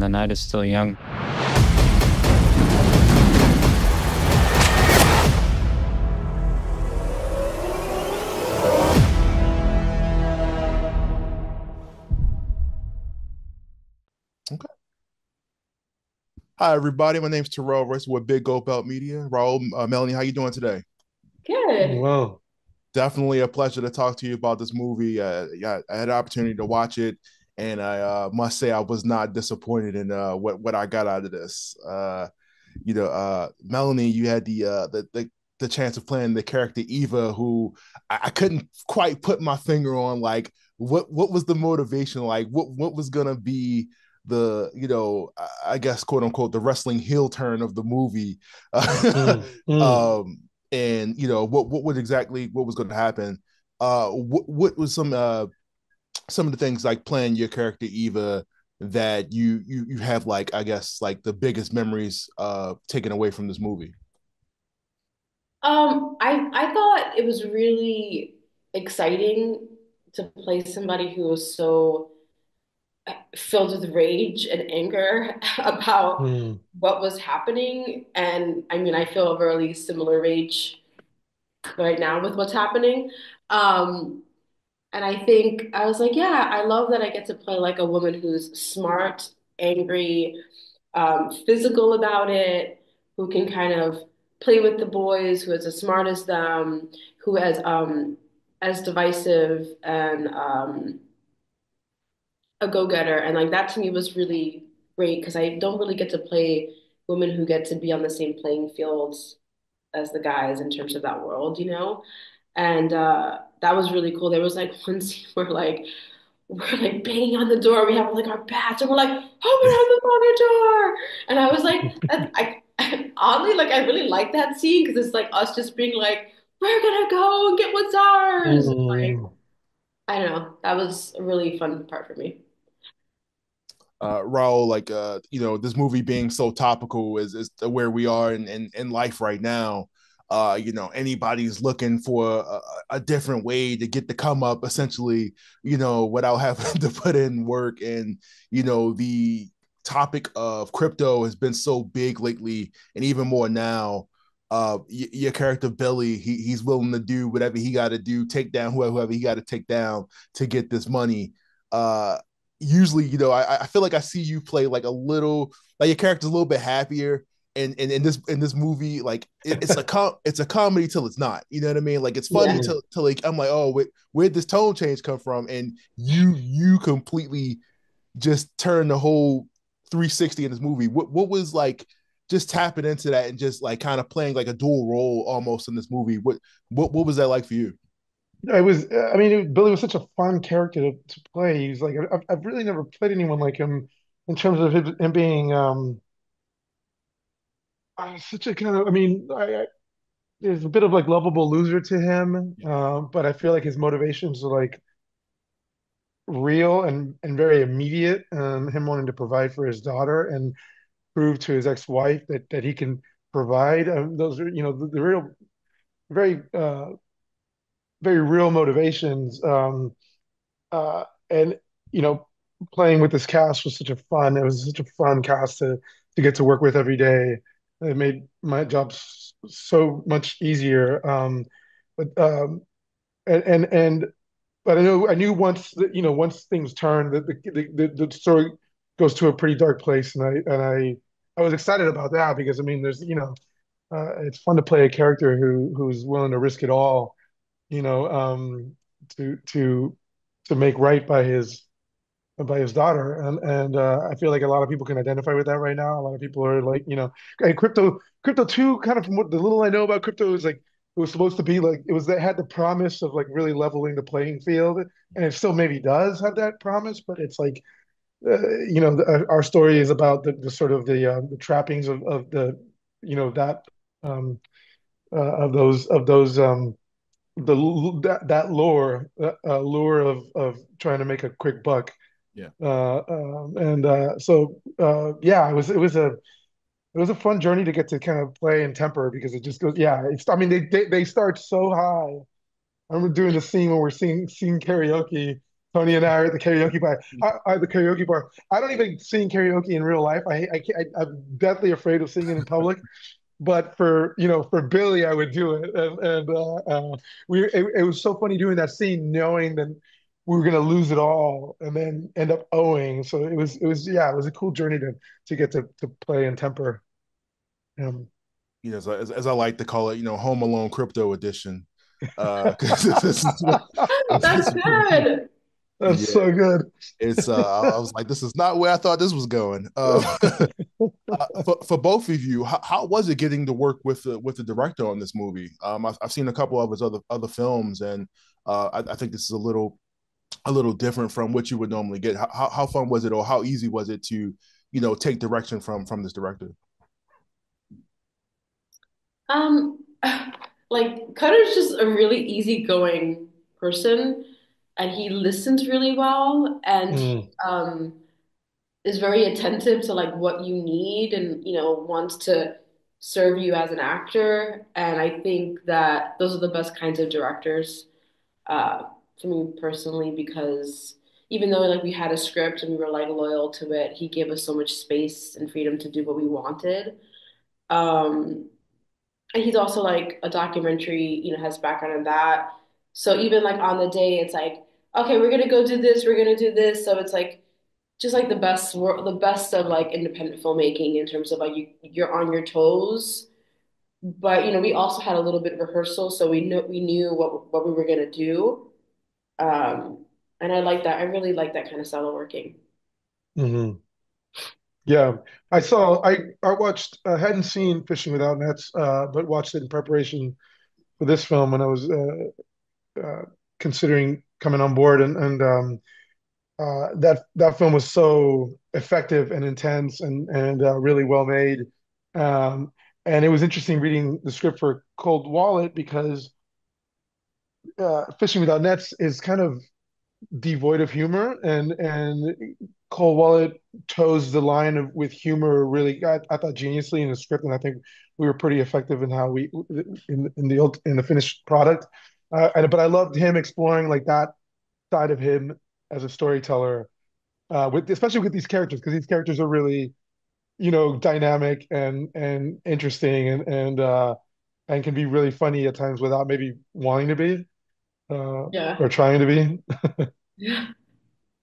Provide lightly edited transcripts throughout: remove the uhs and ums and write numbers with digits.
the night is still young. Okay. Hi, everybody. My name's Terrell Royce with Big Gold Belt Media. Raul, Melanie, how you doing today? Good. Well, Definitely a pleasure to talk to you about this movie. Yeah, I had the opportunity to watch it, and I must say I was not disappointed in what I got out of this. Melanie, you had the chance of playing the character Eva, who I couldn't quite put my finger on. Like, what was the motivation? Like, what was gonna be the I guess quote unquote the wrestling heel turn of the movie? mm, mm. um, and what was going to happen? What was some of the things like playing your character Eva that you have, like, I guess, like the biggest memories taken away from this movie? I thought it was really exciting to play somebody who was so filled with rage and anger about Mm. what was happening. And I mean, I feel a really similar rage right now with what's happening. Um, and I think I was like, yeah, I love that I get to play like a woman who's smart, angry, physical about it, who can kind of play with the boys, who is as smart as them, who is as divisive and a go-getter. And like that to me was really great because I don't really get to play women who get to be on the same playing fields as the guys in terms of that world, you know? And that was really cool. There was like one scene where like we're like banging on the door. We have like our bats, and we're like, open up the fucking door. And I was like, oddly, like I really like that scene because it's like us just being like, we're gonna go and get what's ours. Like, Mm. I don't know. That was a really fun part for me. Raul, like, this movie being so topical is where we are in life right now. Anybody's looking for a different way to get the come up, essentially, without having to put in work. And the topic of crypto has been so big lately, and even more now. Your character Billy, he's willing to do whatever he got to do, take down whoever he got to take down to get this money. uh Usually, I feel like I see you play like a little, like your character's a little bit happier. And in this movie, like it's a comedy till it's not. You know what I mean? Like, it's funny Yeah. till like I'm like, oh, where'd this tone change come from? And you completely just turn the whole 360 in this movie. What was like just tapping into that and just like kind of playing like a dual role almost in this movie? What was that like for you? I was, I mean, Billy was such a fun character to play. He's like, I've really never played anyone like him in terms of him being such a kind of, I mean, there's a bit of like lovable loser to him, but I feel like his motivations are like real and very immediate. Him wanting to provide for his daughter and prove to his ex-wife that he can provide. Those are, the real, very very real motivations. And you know, playing with this cast was such a fun. It was such a fun cast to get to work with every day. It made my job so much easier. But and but I knew once that once things turned that the story goes to a pretty dark place, and I was excited about that because I mean there's it's fun to play a character who's willing to risk it all, you know, to make right by his daughter, and I feel like a lot of people can identify with that right now. A lot of people are like, and crypto too. Kind of from what the little I know about crypto is like it was supposed to be like it was that had the promise of like really leveling the playing field, and it still maybe does have that promise, but it's like our story is about the sort of the trappings of the that um, of those that lure lure of trying to make a quick buck. Yeah. Yeah, it was a fun journey to get to kind of play in temper because it just goes, yeah, it's, I mean, they start so high. I remember doing the scene when we're singing karaoke Tony and I are at the karaoke bar. The karaoke bar. I don't even sing karaoke in real life. I'm deathly afraid of singing in public. But for for Billy, I would do it, and it was so funny doing that scene, knowing that we were gonna lose it all, and then end up owing. So it was yeah, it was a cool journey to get to play and temper. Um, as I like to call it, Home Alone Crypto Edition. 'Cause this is what That's this, good. that's yeah, so good. it's I was like, this is not where I thought this was going. For both of you, how was it getting to work with the director on this movie? I've seen a couple of his other films, and I think this is a little different from what you would normally get. How fun was it, or how easy was it to take direction from this director? Um, like Cutter's just a really easygoing person, and he listens really well, and he Mm, is very attentive to like what you need, and wants to serve you as an actor. And I think that those are the best kinds of directors, uh, for me personally, because even though like we had a script and we were like loyal to it, he gave us so much space and freedom to do what we wanted. Um, and he's also like a documentary, has background in that. So even like on the day, it's like, okay, we're gonna go do this, we're gonna do this. So it's like just like the best of like independent filmmaking in terms of like you're on your toes. But we also had a little bit of rehearsal, so we knew what we were gonna do. Um, and I like that. I really like that kind of style of working. hmm Yeah, I watched. I hadn't seen Fishing Without Nets, but watched it in preparation for this film, and I was considering coming on board, and that film was so effective and intense and really well made. Um, and it was interesting reading the script for Cold Wallet because Fishing Without Nets is kind of devoid of humor, and Cold Wallet toes the line with humor really. I thought geniusly in the script, and I think we were pretty effective in how we in the finished product. But I loved him exploring like that side of him as a storyteller, with especially with these characters because these characters are really dynamic and interesting and can be really funny at times without maybe wanting to be Yeah. or trying to be. Yeah.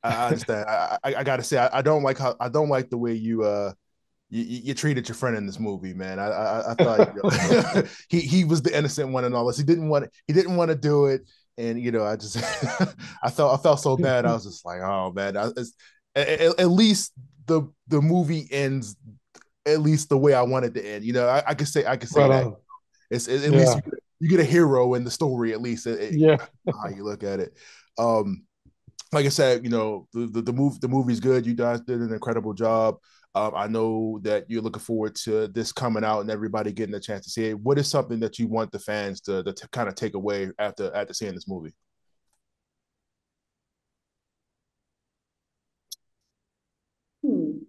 I understand. I gotta say, I don't like the way you treated your friend in this movie, man. I thought he was the innocent one and all this. He didn't want to do it, and I just I felt so bad. I was just like, oh man, at least the movie ends at least the way I wanted to end. I could say Right that on. at least Yeah. you get a hero in the story. At least Yeah. how you look at it. Um, like I said, the movie's good. You guys did an incredible job. I know that you're looking forward to this coming out and everybody getting a chance to see it. What is something that you want the fans to kind of take away after seeing this movie? Hmm.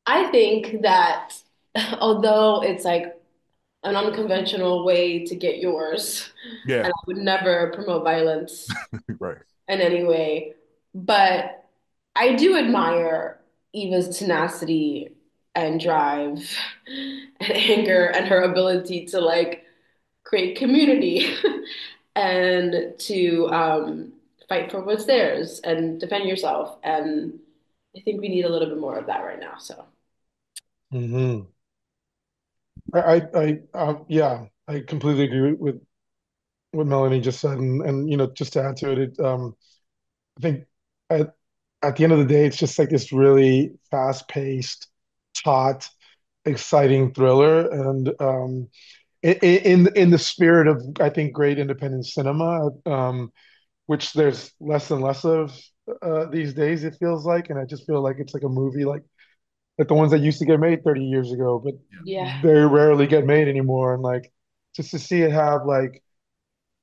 I think that although it's like an unconventional way to get yours, Yeah, and I would never promote violence right. in any way, but I do admire Eva's tenacity and drive and anger and her ability to like create community and to fight for what's theirs and defend yourself. And I think we need a little bit more of that right now. So, hmm yeah, I completely agree with what Melanie just said, and just to add to it, I think at at the end of the day, it's just like this really fast-paced, taut, exciting thriller, and in the spirit of I think great independent cinema, which there's less and less of these days. It feels like, and I just feel like it's like a movie like the ones that used to get made 30 years ago, but yeah. very rarely get made anymore. And like just to see it have like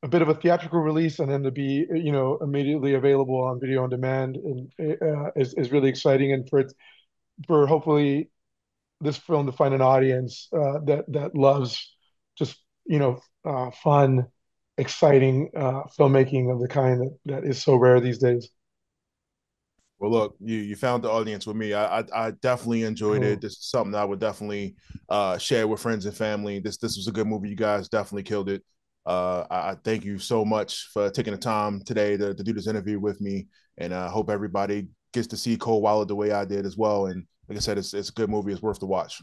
a bit of a theatrical release and then to be immediately available on video on demand and is really exciting. And for hopefully this film to find an audience that loves just fun, exciting filmmaking of the kind that is so rare these days. Well, look, you found the audience with me. I definitely enjoyed it. Cool. This is something I would definitely share with friends and family. This was a good movie. You guys definitely killed it. I thank you so much for taking the time today to do this interview with me, and I hope everybody gets to see Cold Wallet the way I did as well. And like I said, it's a good movie. It's worth the watch.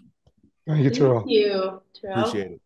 Thank you, Thank Terrell. you, Appreciate Terrell. it.